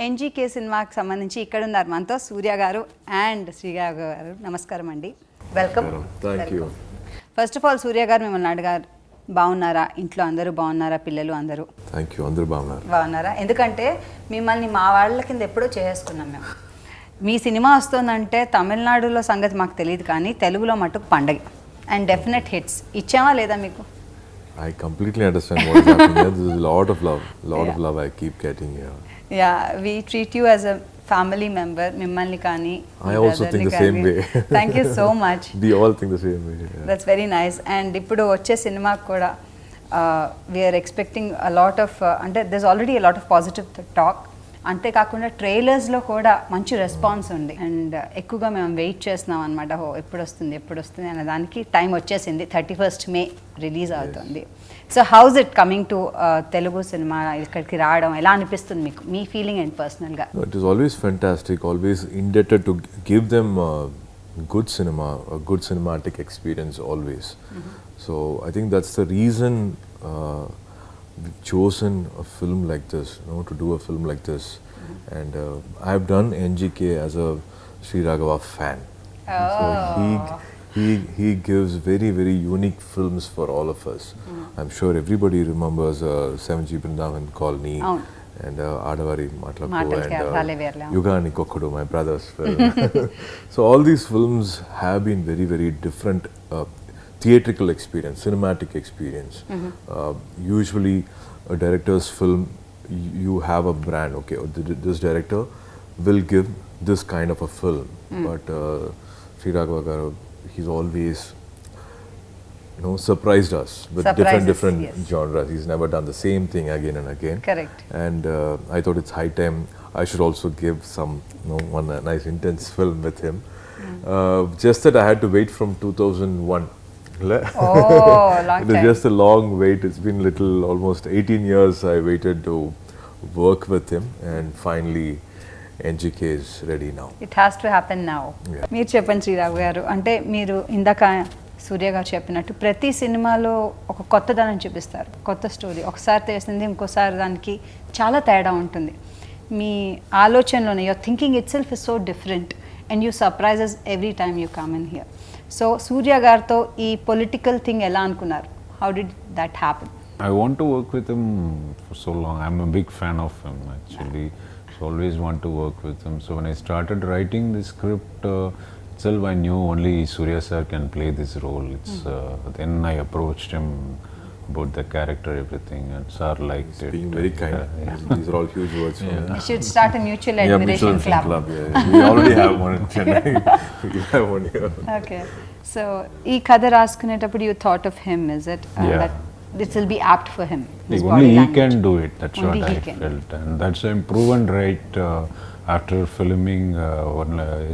NGK సినిమాకి సంబంధించి ఇక్కడ ఉన్నారు మనతో సూర్య గారు అండ్ శ్రీగారు గారు. నమస్కారం అండి, welcome. Thank you. First of all Surya గారు మిమ్మల్ని అడిగారు, బాగున్నారా, ఇంట్లో అందరూ బాగున్నారా, పిల్లలు అందరూ? థ్యాంక్ యూ, అందరూ బాగున్నారా? ఎందుకంటే మిమ్మల్ని మా వాళ్ళ కింద ఎప్పుడో చేసుకున్నాం మేము. మీ సినిమా వస్తుందంటే తమిళనాడులో సంగతి మాకు తెలియదు, కానీ తెలుగులో మటుకు పండగ అండ్ డెఫినెట్ హిట్స్ ఇచ్చామా లేదా మీకు? I completely understand what is happening here. This is a lot of love I keep getting here. Yeah, we treat you as a family member. Mimmalni kani. I also think the same way. Thank you so much. We all think the same way. Yeah. That's very nice. And ippudu vache cinema kuda we are expecting a lot of ante there's already a lot of positive talk. అంతేకాకుండా ట్రైలర్స్లో కూడా మంచి response ఉంది and ఎక్కువగా మేము wait చేస్తున్నాం అనమాట. ఎప్పుడు వస్తుంది అనే దానికి టైం వచ్చేసింది. 31st May రిలీజ్ అవుతుంది. So house it coming to Telugu cinema ఇక్కడికి రావడం ఎలా అనిపిస్తుంది మీకు, మీ ఫీలింగ్ అండ్ పర్సనల్గా? It is always fantastic, always indebted to give them good cinema, a good cinematic experience always. So I think that's the reason we've chosen a film like this, to do a film like this. And I've done NGK as a Sri Raghava fan. So he gives very, very unique films for all of us. I'm sure everybody remembers 7G Brindavan Colony and Adavari Matlaku and Yugani Kokkodu, my brother's film. So all these films have been very, very different theatrical experience, cinematic experience. Usually a director's film, you have a brand, okay, this director will give this kind of a film. But Sri Raghava Garu, he's always surprised us with different yes. genres. He's never done the same thing again and again. Correct. And I thought it's high time I should also give some one nice intense film with him. Just that I had to wait from 2001. Long it is just a long wait. It's been almost 18 years I waited to work with him, and finally NGK is ready now. It has to happen now. మీరు చెప్పండి శ్రీరాఘు గారు, అంటే మీరు ఇందాక సూర్య గారు చెప్పినట్టు ప్రతి సినిమాలో ఒక కొత్తదనం చూపిస్తారు, కొత్త స్టోరీ. ఒకసారి తెలిసింది ఇంకోసారి దానికి చాలా తేడా ఉంటుంది. మీ ఆలోచనలోనే your thinking itself is so different and you surprises every time you come in here. So Surya గారితో ఈ పొలిటికల్ థింగ్ ఎలా అనుకున్నారు? How did that happen? I want to work with him for so long. I'm a big fan of him actually. So always want to work with him. So when I started writing the script itself, I knew only Surya sir can play this role. It's then I approached him about the character, everything, and sir liked it. Being very kind. These are all huge words for me. You should start a mutual admiration club. Yeah. We already have one in Chennai. We have one here. Okay. So ఈ కథ రాసుకునేటప్పుడు you thought of him, is it? That this will be apt for him. Only he can do it. That's only what I felt, and that's I'm proven right after filming.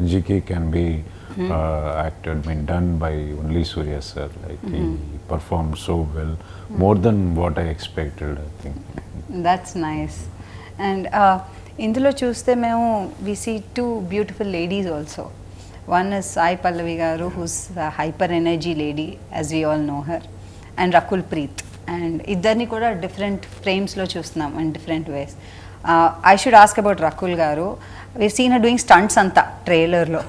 NGK can be acted, done by only Surya sir. Like he performed so well, more than what I expected, I think. That's nice. And ఇందులో చూస్తే మేము we see two beautiful ladies also. One is Sai Pallavi garu, who's a hyper energy lady, as we all know her, and Rakul Preet. And ఇద్దరిని కూడా different ఫ్రేమ్స్లో చూస్తున్నాం and different ways. I should ask about Rakul గారు. We seen her doing stunts అంతా ట్రైలర్లో,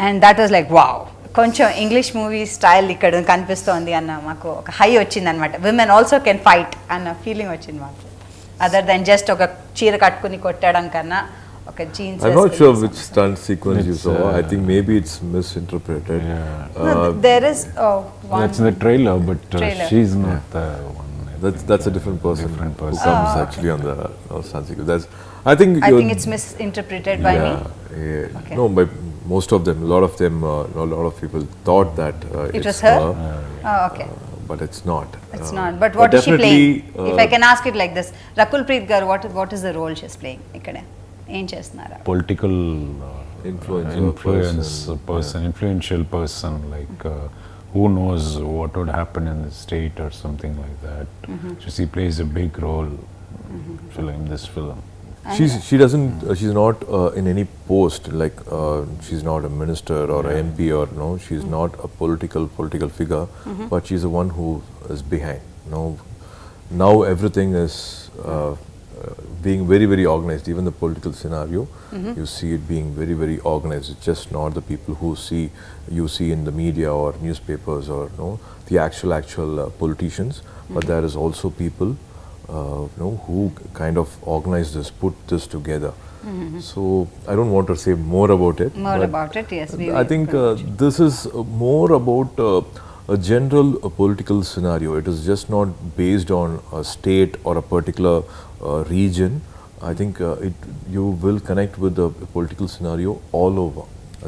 and that was like wow, కొంచెం English movie style ఇక్కడ కనిపిస్తోంది అన్న మాకు ఒక హై వచ్చింది అనమాట. విమెన్ ఆల్సో కెన్ ఫైట్ అన్న ఫీలింగ్ వచ్చింది మాకు, అదర్ దెన్ జస్ట్ ఒక చీర కట్టుకుని కొట్టడం కన్నా ఒక jeans. I'm not sure which stunt sequence you saw. I think maybe it's misinterpreted. No, there is one. That's in the trailer, but she's not the one. That's a different person. Who comes actually on the stunt sequence. I think it's misinterpreted by me. Yeah. Okay. No, by most of them, a lot of them, people thought that it was her. Okay. But it's not. It's not. But what is she playing? If I can ask it like this, Rakul Preet garu, what is the role she's playing ikkada? ఏం చేస్తున్నారా? Political influential person, like who knows what would happen in the state or something like that. So she plays a big role in this film. She's not in any post, like she's not a minister or a MP or she's not a political figure, but she's the one who is behind. Now everything is being very, very organized. Even the political scenario, you see it being very, very organized. It's just not the people who you see in the media or newspapers or the actual politicians, but there is also people who kind of organize this, put this together. So I don't want to say more about it. More but about it, yes. I think this is more about a general political scenario. It is just not based on a state or a particular region. I think you will connect with the political scenario all over.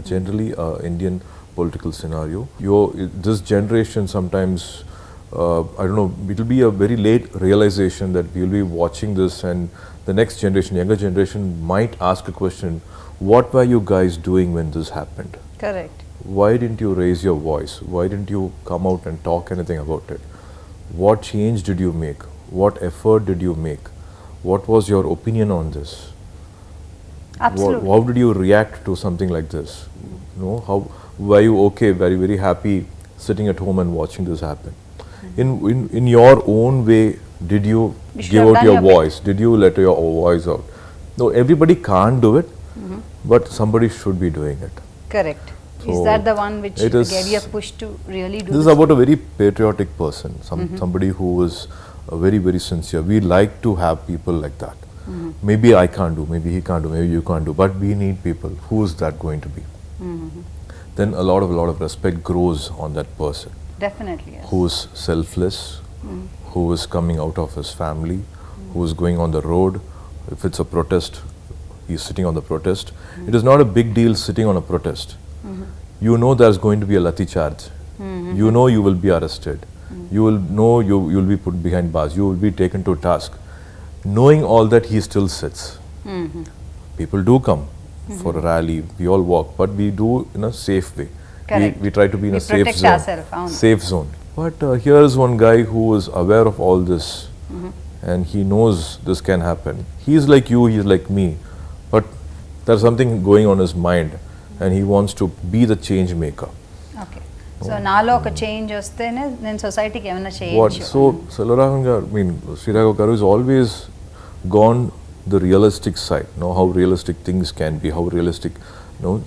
Generally, Indian political scenario. This generation sometimes, I don't know, it will be a very late realization that we will be watching this, and the next generation, younger generation, might ask a question: what were you guys doing when this happened? Correct. Why didn't you raise your voice? Why didn't you come out and talk anything about it? What change did you make? What effort did you make? What was your opinion on this? Absolutely. How did you react to something like this? How were you okay? Were you very happy sitting at home and watching this happen? In your own way, did you should give have out done your your bit. voice? Did you let your voice out? No, everybody can't do it, but somebody should be doing it. Correct. Is So that the one which it is- gave you a push to really do This is about a very patriotic person, somebody who is very, very sincere. We like to have people like that. Maybe I can't do, maybe he can't do, maybe you can't do, but we need people. Who is that going to be? Then a lot of respect grows on that person Definitely, yes. who is selfless, who is coming out of his family, who is going on the road. If it's a protest, he's sitting on the protest. It is not a big deal sitting on a protest. You know there's going to be a lathi charge. You know you will be arrested. You will know you will be put behind bars. You will be taken to task. Knowing all that, he still sits. People do come for a rally. We all walk, but we do in a safe way. Correct. We try to be in We a safe protect zone. ourselves, అవును. Safe zone. But here is one guy who is aware of all this, and he knows this can happen. He is like you, he is like me, but there's something going on in his mind, and he wants to be the change maker. Okay so నాలో ఒక change వస్తేనే నేను సొసైటీకి ఏమైనా What? చేయొచ్చు. So, Selvaraghavan garu, I mean, Sri Raghav garu has always gone the realistic side, how realistic things can be, how realistic,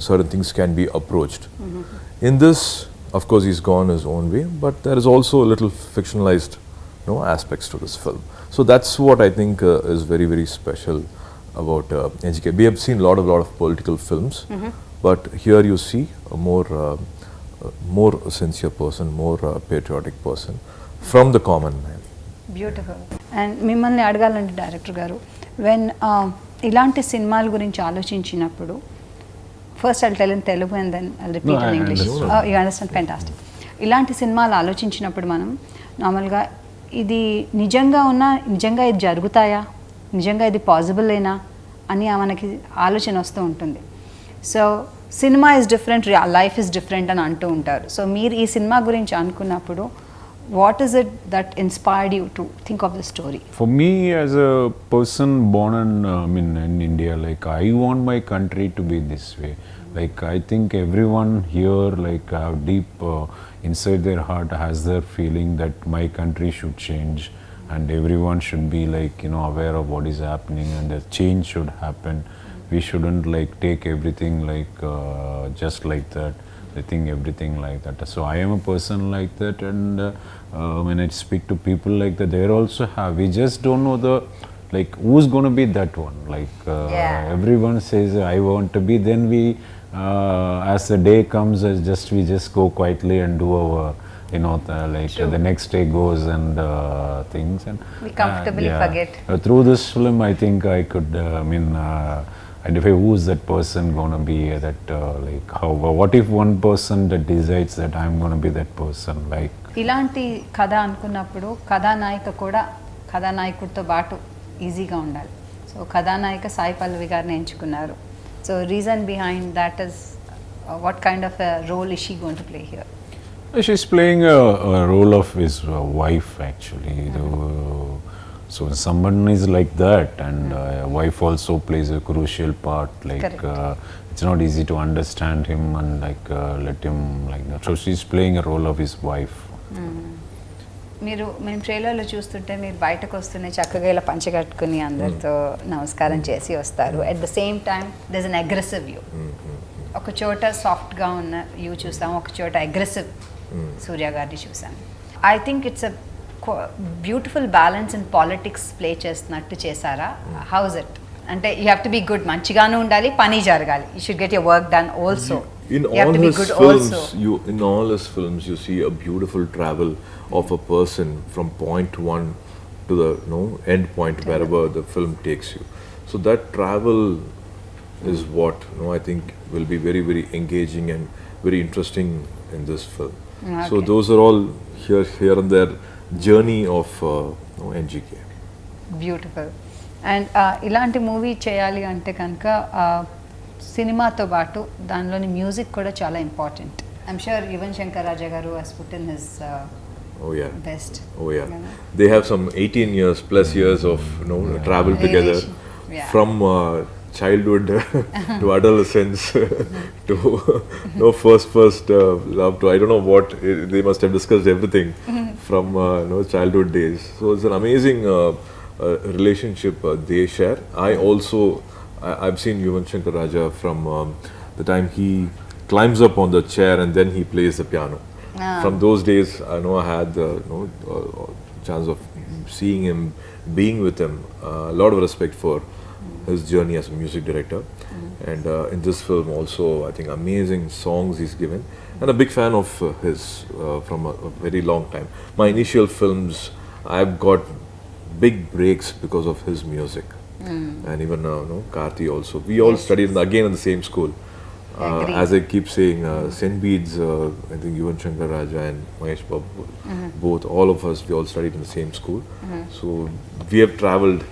certain things can be approached. In this, of course, he's gone his own way, but there is also a little fictionalized, aspects to this film. So that's what I think is very, very special about NGK. We have seen a lot of political films, but here you see a more sincere person, more patriotic person from the common man. Beautiful. And మిమ్మల్ని అడగాలంటే director గారు, when ఇలాంటి సినిమాల గురించి ఆలోచించినప్పుడు, first I'll tell in Telugu and then I'll repeat No, in I English. understand. You understand, fantastic. ఇలాంటి సినిమాలు ఆలోచించినప్పుడు మనం నార్మల్గా ఇది నిజంగా ఇది జరుగుతాయా, నిజంగా ఇది పాసిబులేనా అని మనకి ఆలోచన వస్తూ ఉంటుంది. So cinema is different, life is different అని అంటూ ఉంటారు. సో మీరు ఈ సినిమా గురించి అనుకున్నప్పుడు what is it that inspired you to think of the story? For me, as a person born in India, like I want my country to be this way. Like I think everyone here, like have deep inside their heart, has their feeling that my country should change, and everyone should be like aware of what is happening, and the change should happen. We shouldn't like take everything like just like that. I think everything like that. So I am a person like that, and when I speak to people like that, they also have. We just don't know like who's going to be that one. Like everyone says I want to be. Then we, as the day comes, we just go quietly and do our. The next day goes and things, and We comfortably forget. Through this film, I think I could. Identify who is that person going to be, what if one person that decides that I'm going to be that person, like ఇలాంటి కథ అనుకున్నప్పుడు కథానాయకుడితో పాటు ఈజీగా ఉండాలి. So కథానాయిక సాయి పల్లవి గారిని ఎంచుకున్నారు. So reason behind that is what kind of role is she going to play here? she's playing a role of his wife actually. So when someone is like that, and wife also plays a crucial part, like it's not easy to understand him and let him like that. So she's playing a role of his wife. మీరు మేము ట్రైలర్లో చూస్తుంటే మీరు బయటకు వస్తూనే చక్కగా ఇలా పంచ కట్టుకుని అందరితో నమస్కారం చేసి వస్తారు. At the same time there is an aggressive you. ఒక చోట సాఫ్ట్గా ఉన్న యూ చూస్తాం, ఒక చోట అగ్రెసివ్ సూర్య గారిని చూసాం. I think it's a beautiful balance in politics play చేస్తున్నట్టు చేశారా? How's it? అంటే you have to be good, మంచిగాను ఉండాలి, పని జరగాలి. You should get your work done also. In all his films, in all his films, you see a beautiful travel of a person from point one to the end point, wherever the film takes you. So that travel is what I think will be very, very engaging and very interesting in this film. Okay. So those are all here and there journey of NGK. Beautiful. And ఇలాంటి movie చేయాలి అంటే కనుక సినిమాతో పాటు దానిలోని music కూడా చాలా important. I'm sure Yuvan Shankar Raja garu has put in his best. Oh yeah. They have some 18 years plus years of travel together from childhood to adolescence to first love to I don't know what they must have discussed everything from childhood days. So it's an amazing relationship they share. I've seen Yuvan Shankar Raja from the time he climbs up on the chair and then he plays the piano. From those days, I know I had the chance of seeing him, being with him. A lot of respect for his journey as a music director. And in this film also, I think amazing songs he's given. And a big fan of his from a very long time. My initial films, I've got big breaks because of his music. And even Karthi also. We all studied again in the same school. As I keep saying, St. Bede's, I think Yuvan Shankar Raja and Mahesh Babu, both, all of us, we all studied in the same school. So we have travelled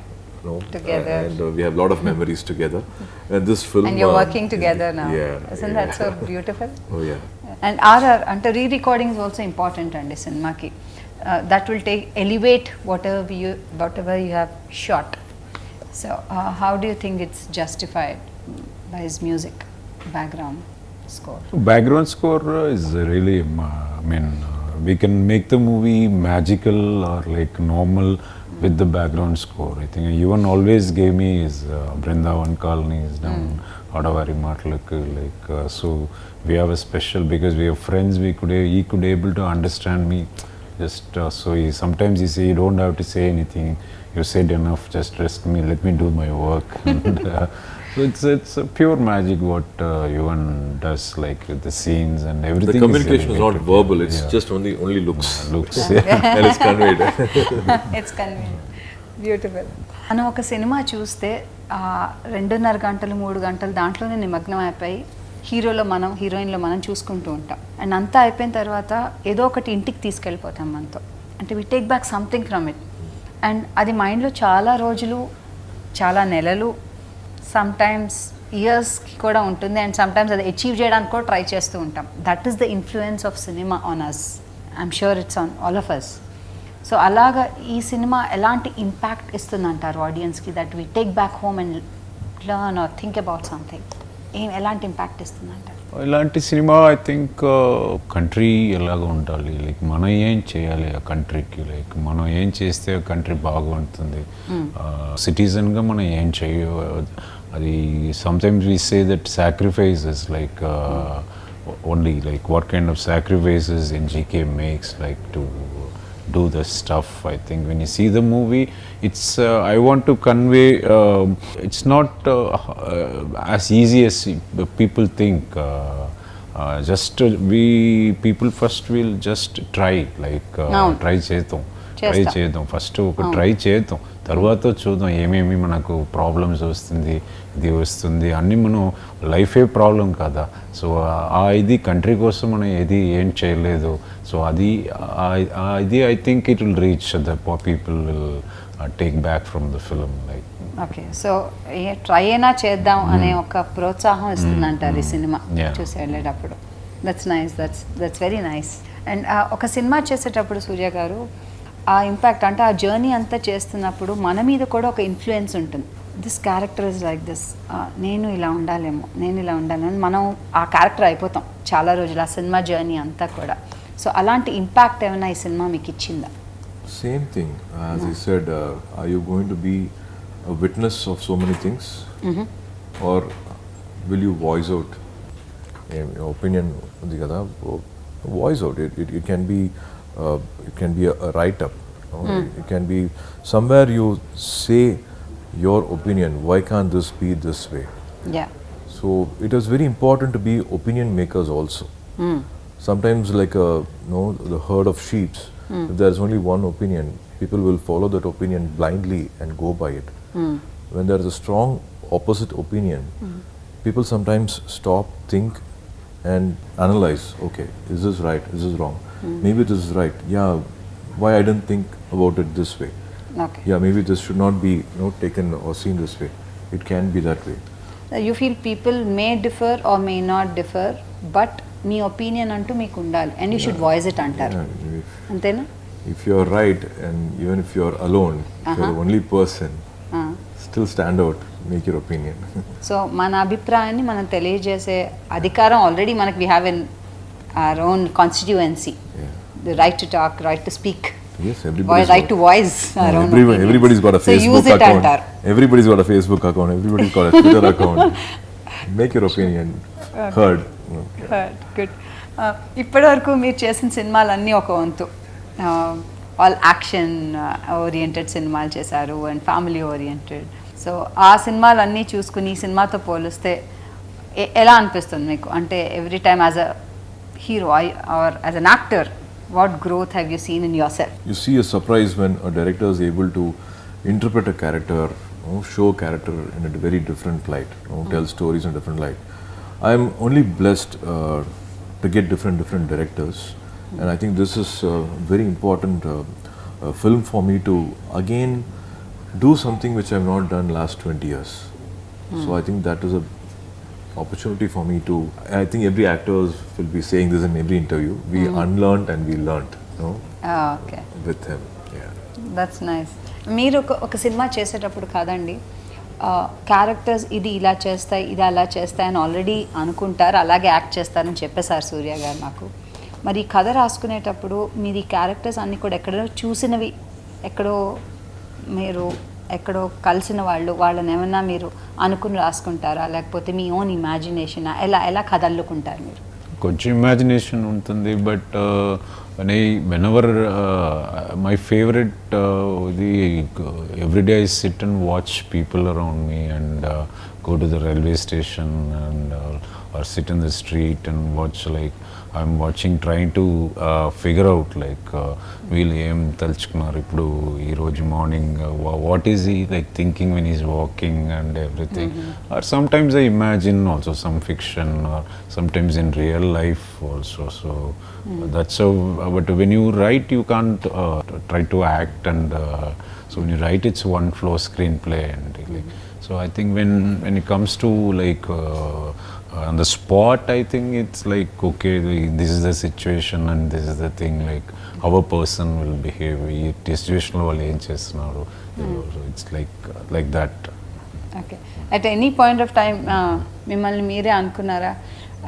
together. And we have a lot of memories together. And this film... And you're working together now. Yeah. Isn't that so beautiful? Oh yeah. And అంటే re-recording is also important అండి సినిమాకి. That will elevate whatever you have shot. So how do you think it's justified by his music background score? Background score is really, we can make the movie magical or like normal with the background score. I think Yuvan always gave me his Brindavan Colonies down Adavari Matlakku, so we have a special, because we are friends, he could able to understand me. Just so sometimes he say, you don't have to say anything, you said enough, just trust me, let me do my work. And, so it's a pure magic what Yuvan does, like with the scenes and everything. The communication is not verbal, it's just only looks. And it's conveyed. It's conveyed. Beautiful. మనం ఒక cinema చూస్తే 2.5 గంటలు 3 గంటలు దాంట్లోనే నిమగ్నం అయిపోయి హీరోయిన్లో మనం చూసుకుంటూ ఉంటాం. అండ్ అంతా అయిపోయిన తర్వాత ఏదో ఒకటి ఇంటికి తీసుకెళ్ళిపోతాం మనతో. అంటే we take back something from it. And అది మైండ్లో చాలా రోజులు, చాలా నెలలు, సమ్టైమ్స్ ఇయర్స్కి కూడా ఉంటుంది. అండ్ సమ్టైమ్స్ అది అచీవ్ చేయడానికి కూడా ట్రై చేస్తూ ఉంటాం. That is the influence of cinema on us. I'm sure it's on all of us. So అలాగా ఈ సినిమా ఎలాంటి ఇంపాక్ట్ ఇస్తుందంటారు ఆడియన్స్కి, that we take back home and learn or think about something? ఎలాంటి ఇంపాక్ట్ ఇస్తుందంటారు? ఇలాంటి సినిమా ఐ థింక్ కంట్రీ ఎలాగ ఉండాలి, లైక్ మనం ఏం చేయాలి ఆ కంట్రీకి, లైక్ మనం ఏం చేస్తే కంట్రీ బాగుంటుంది, సిటిజన్గా మనం ఏం చేయ, అది sometimes we say that sacrifices like only like what kind of sacrifices NGK makes like to do the stuff. I think when you see the movie, it's I want to convey, it's not as easy as people think. Just people first will just try, like try చేద్దాం first ఒక try చేద్దాం, తర్వాత చూద్దాం ఏమేమి మనకు problems వస్తుంది, ఇది వస్తుంది అన్నీ. మనం లైఫే ప్రాబ్లం కదా. సో ఇది కంట్రీ కోసం మనం ఏం చేయలేదు. సో అది I think it will reach the people will take back from the film. Like okay, so try అయినా చేద్దాం అనే ఒక ప్రోత్సాహం ఇస్తుందంటారు ఈ సినిమా చూసి వెళ్ళేటప్పుడు. That's nice, that's very nice. And ఒక సినిమా చేసేటప్పుడు సూర్య గారు ఆ ఇంపాక్ట్, అంటే ఆ జర్నీ అంతా చేస్తున్నప్పుడు మన మీద కూడా ఒక ఇన్ఫ్లుయెన్స్ ఉంటుంది. This character is like this, నేను ఇలా ఉండాలేమో, నేను ఇలా ఉండాలేమో, మనం ఆ క్యారెక్టర్ అయిపోతాం చాలా రోజులు, ఆ సినిమా జర్నీ అంతా కూడా. సో అలాంటి ఇంపాక్ట్ ఏమైనా ఈ సినిమా మీకు ఇచ్చిందా? Same thing. As I said, are you going to be a witness of so many things, or will you voice out your opinion? ఉంది కదా, voice out. It can be a write up. It can be somewhere you say your opinion. Why can't this be this way? Yeah. So it is very important to be opinion makers also. Sometimes like the herd of sheep, if there is only one opinion, people will follow that opinion blindly and go by it. When there is a strong opposite opinion, people sometimes stop, think and analyze, okay, is this right, is this wrong? Maybe this is right. Yeah, why I didn't think about it this way? Okay. Yeah, maybe this should not be taken or seen this way. It can be that way. You feel people may differ or may not differ, but me opinion అంటూ మీకు ఉండాలి and you should voice it అంటారు, అంతేనా? If you're right, and even if you're alone, if you're the only person, still stand out, make your opinion. So మన అభిప్రాయాన్ని మనం తెలియజేసే అధికారం ఆల్రెడీ మనకి we have in our own constituency, the right to talk, right to speak, Yes, everybody's right to voice our own. Everybody's got a Facebook account. Everybody's got a Facebook account. Everybody's got a Twitter account. Make your opinion heard. Good. ఇప్పటివరకు మీరు చేసిన సినిమాలన్నీ ఒక వంతు all action oriented సినిమాలు చేశారు and family oriented. So ఆ సినిమాలన్నీ చూసుకుని ఈ సినిమాతో పోలిస్తే ఎలా అనిపిస్తుంది మీకు? అంటే every time as a hero or as an actor, what growth have you seen in yourself? You see a surprise when a director is able to interpret a character, show a character in a very different light, tell stories in a different light. I am only blessed to get different directors, and I think this is a very important film for me to again do something which I have not done last 20 years. So I think that is a opportunity for me to, I think every actor will be saying this in every interview, we unlearned and we learned, okay, with him. Yeah. That's nice. మీరు ఒక cinema చేసేటప్పుడు కాదండి, characters ఇది ఇలా చేస్తాయి, ఇది అలా చేస్తాయి అని ఆల్రెడీ అనుకుంటారు, అలాగే యాక్ట్ చేస్తారని చెప్పేశారు సూర్య గారు నాకు. మరి కథ రాసుకునేటప్పుడు మీరు ఈ క్యారెక్టర్స్ అన్నీ కూడా ఎక్కడో చూసినవి, ఎక్కడో మీరు ఎక్కడో కలిసిన వాళ్ళని ఏమన్నా మీరు అనుకుని రాసుకుంటారా, లేకపోతే మీ ఓన్ ఇమాజినేషన్, ఎలా కథ అల్లుకుంటారు మీరు? కొంచెం ఇమాజినేషన్ ఉంటుంది, but whenever my favorite every day I sit and watch people around me and go to the railway station and or sit in the street and watch, like I'm watching, trying to figure out like we'll aim talchukunar ippudu ee roju morning, what is he like thinking when he's walking and everything. Or sometimes I imagine also some fiction, or sometimes in real life also. So that's how, but when you write you can't try to act, and so when you write it's one flow screenplay, and like, so I think when it comes to like on the spot, I think it's like, okay, this is the situation and this is the thing, like how a person will behave, situational వాళ్ళు ఏం చేస్తున్నారు, so it's like that. Okay, at any point of time మిమ్మల్ని మీరే అనుకున్నారా,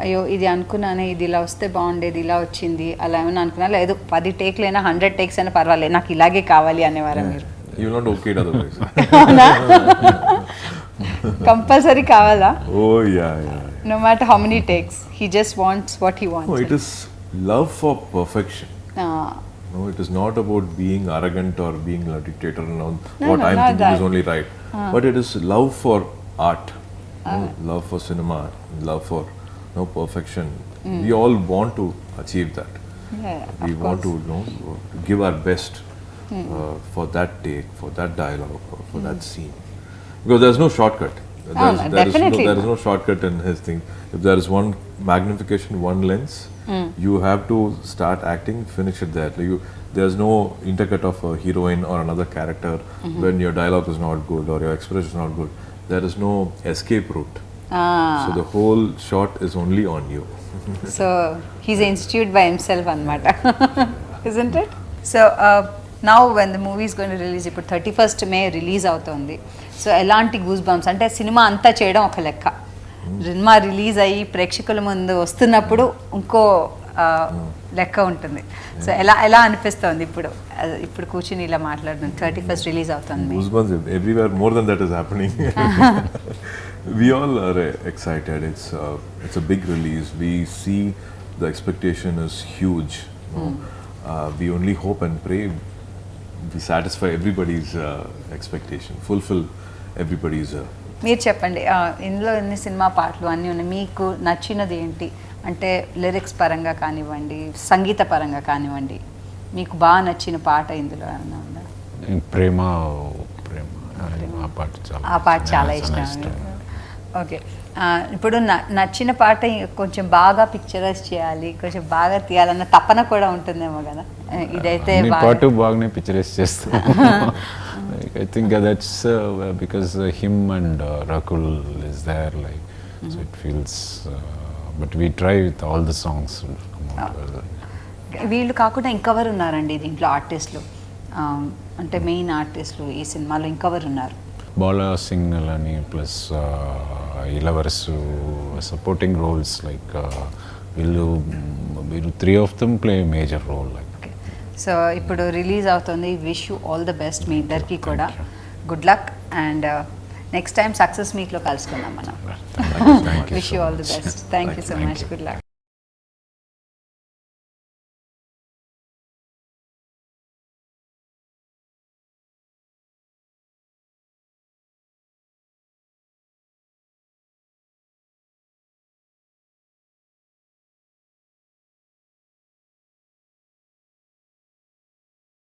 అయ్యో ఇది అనుకున్నానే, ఇది ఇలా వస్తే బాగుండేది, ఇలా వచ్చింది, అలా ఏమైనా అనుకున్నారా? లేదు 10 టేక్లైనా 100 టేక్స్ అయినా పర్వాలేదు, నాకు ఇలాగే కావాలి అనేవారా మీరు? You will not okay it otherwise. Compulsory కావాలా? Oh yeah. No matter how many takes, he just wants what he wants. No, it is love for perfection. No, it is not about being arrogant or being a dictator and all. What I'm thinking is only right. But it is love for art, love for cinema, love for perfection. We all want to achieve that. We want to give our best for that take, for that dialogue, for that scene. Because there's no shortcut. There is no shortcut in his thing. If there is one magnification, one lens, you have to start acting, finish it there. There's no intercut of a heroine or another character when your dialogue is not good or your expression is not good. There is no escape route. So the whole shot is only on you. So he's an institute by himself anamata. Isn't it? So now when the movie is going to release, ఇప్పుడు 31st May release అవుతుంది. So ఎలాంటి goose bumps, అంటే cinema అంతా చేయడం ఒక లెక్క, cinema release అయ్యి ప్రేక్షకుల ముందు వస్తున్నప్పుడు ఇంకో లెక్క ఉంటుంది. సో ఎలా అనిపిస్తుంది ఇప్పుడు కూర్చుని ఇలా మాట్లాడుతుంది? 31st రిలీజ్ అవుతుంది. Goosebumps everywhere. More than that is happening. We all are excited. It's a big release. We see the expectation is huge. We only hope and pray we satisfy everybody's expectation, fulfill everybody's. మీరు చెప్పండి, ఇందులో ఎన్ని cinema పాటలు అన్నీ ఉన్నాయి, మీకు నచ్చినది ఏంటి? అంటే లిరిక్స్ పరంగా కానివ్వండి, సంగీత పరంగా కానివ్వండి, మీకు బాగా నచ్చిన పాట ఇందులో ఏమైనా ఉందా? ప్రేమ ఆ పాట చాలా ఇష్టం. ఓకే, ఇప్పుడు నచ్చిన పాట కొంచెం బాగా పిక్చరైజ్ చేయాలి, కొంచెం బాగా తీయాలన్న తపన కూడా ఉంటుందేమో కదా. ఇదైతే పాటు బాగానే పిక్చరైజ్ చేస్తాం. I think that's because him and Rakul is there, like so it feels. But we try with all the songs. వీళ్ళు కాకుండా ఇంకెవరు ఉన్నారండి దీంట్లో ఆర్టిస్టులు, అంటే మెయిన్ ఆర్టిస్టులు ఈ సినిమాలో ఇంకెవరు ఉన్నారు? బాలా సింగ్ అని plus Ilavarasu supporting roles, like వీళ్ళు 3 of them play a major role. So ఇప్పుడు రిలీజ్ అవుతుంది. Wish you all the best మీ ఇద్దరికి కూడా. Good luck and next time success మీట్లో కలుసుకుందాం మనం. Wish you all the best. Thank you so much. Good luck.